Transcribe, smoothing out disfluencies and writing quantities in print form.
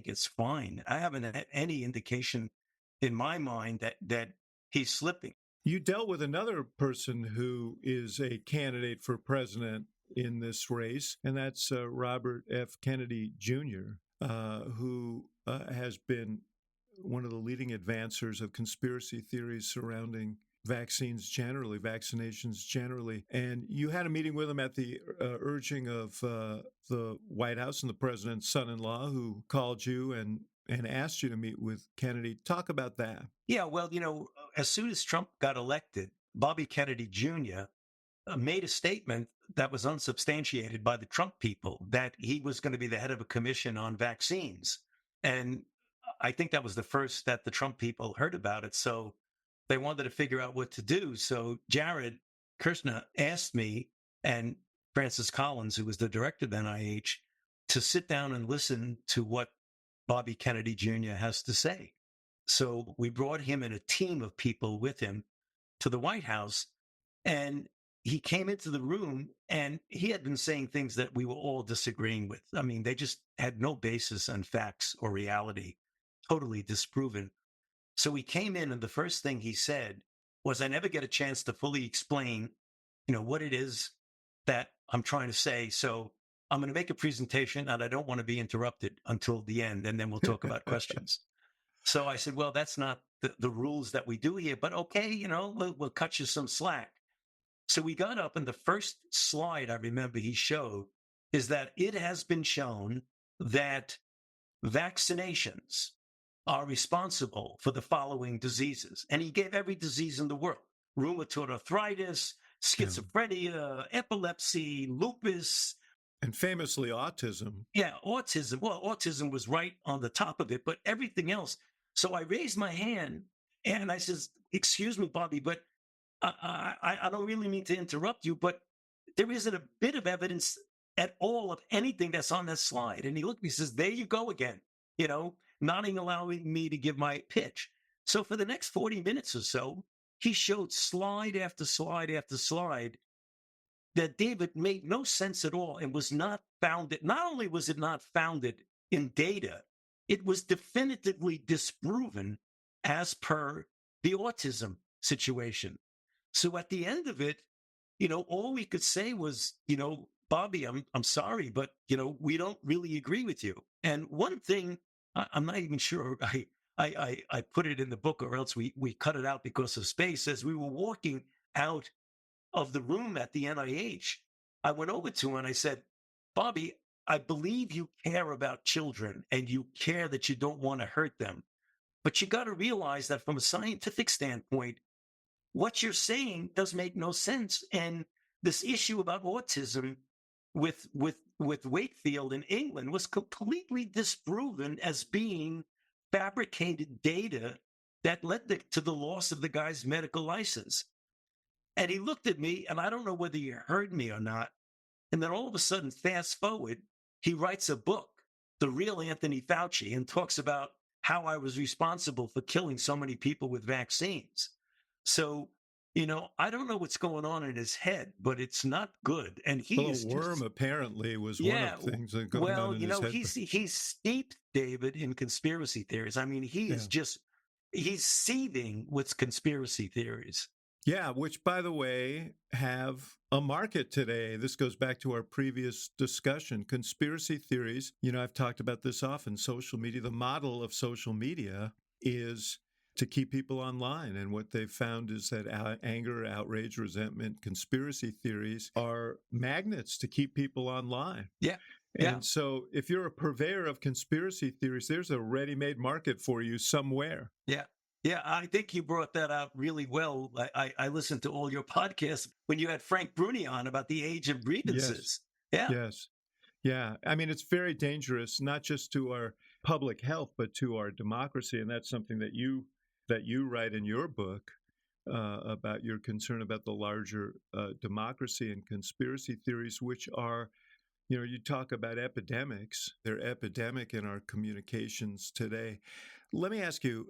it's fine. I haven't had any indication in my mind that he's slipping. You dealt with another person who is a candidate for president in this race, and that's Robert F. Kennedy Jr., who has been one of the leading advancers of conspiracy theories surrounding vaccines generally, vaccinations generally. And you had a meeting with him at the urging of the White House and the president's son-in-law, who called you and asked you to meet with Kennedy. Talk about that. Yeah, well, as soon as Trump got elected, Bobby Kennedy Jr. Made a statement that was unsubstantiated by the Trump people that he was going to be the head of a commission on vaccines. And I think that was the first that the Trump people heard about it. So they wanted to figure out what to do. So Jared Kushner asked me and Francis Collins, who was the director of the NIH, to sit down and listen to what Bobby Kennedy Jr. has to say. So we brought him and a team of people with him to the White House, and he came into the room and he had been saying things that we were all disagreeing with. I mean, they just had no basis on facts or reality, totally disproven. So he came in and the first thing he said was, I never get a chance to fully explain, what it is that I'm trying to say. So I'm going to make a presentation and I don't want to be interrupted until the end. And then we'll talk about questions. So I said, well, that's not the rules that we do here, but okay, we'll cut you some slack. So we got up, and the first slide I remember he showed is that it has been shown that vaccinations are responsible for the following diseases. And he gave every disease in the world: rheumatoid arthritis, schizophrenia, epilepsy, lupus. And famously, autism. Yeah, autism. Well, autism was right on the top of it, but everything else. So I raised my hand and I says, excuse me, Bobby, but I don't really mean to interrupt you, but there isn't a bit of evidence at all of anything that's on that slide. And he looked at me and says, there you go again, nodding, allowing me to give my pitch. So for the next 40 minutes or so, he showed slide after slide after slide that David made no sense at all and was not founded. Not only was it not founded in data, it was definitively disproven as per the autism situation. So at the end of it, all we could say was, Bobby, I'm sorry, but, we don't really agree with you. And one thing, I'm not even sure I put it in the book, or else we cut it out because of space. As we were walking out of the room at the NIH, I went over to him and I said, Bobby, I believe you care about children and you care that you don't want to hurt them. But you got to realize that from a scientific standpoint, what you're saying does make no sense. And this issue about autism with Wakefield in England was completely disproven as being fabricated data that led to the loss of the guy's medical license. And he looked at me, and I don't know whether he heard me or not. And then all of a sudden, fast forward, he writes a book, The Real Anthony Fauci, and talks about how I was responsible for killing so many people with vaccines. So, I don't know what's going on in his head, but it's not good. And he is worm apparently was one of the things that going on in his head. He's steeped, David, in conspiracy theories. I mean, is he's seething with conspiracy theories. Yeah, which, by the way, have a market today. This goes back to our previous discussion. Conspiracy theories, I've talked about this often. Social media, the model of social media is to keep people online. And what they've found is that anger, outrage, resentment, conspiracy theories are magnets to keep people online. Yeah. And so if you're a purveyor of conspiracy theories, there's a ready-made market for you somewhere. Yeah. Yeah, I think you brought that out really well. I listened to all your podcasts when you had Frank Bruni on about the age of grievances. Yes. Yeah. Yes. Yeah. I mean, it's very dangerous, not just to our public health, but to our democracy. And that's something that you write in your book about your concern about the larger democracy and conspiracy theories, which are, you talk about epidemics. They're epidemic in our communications today. Let me ask you,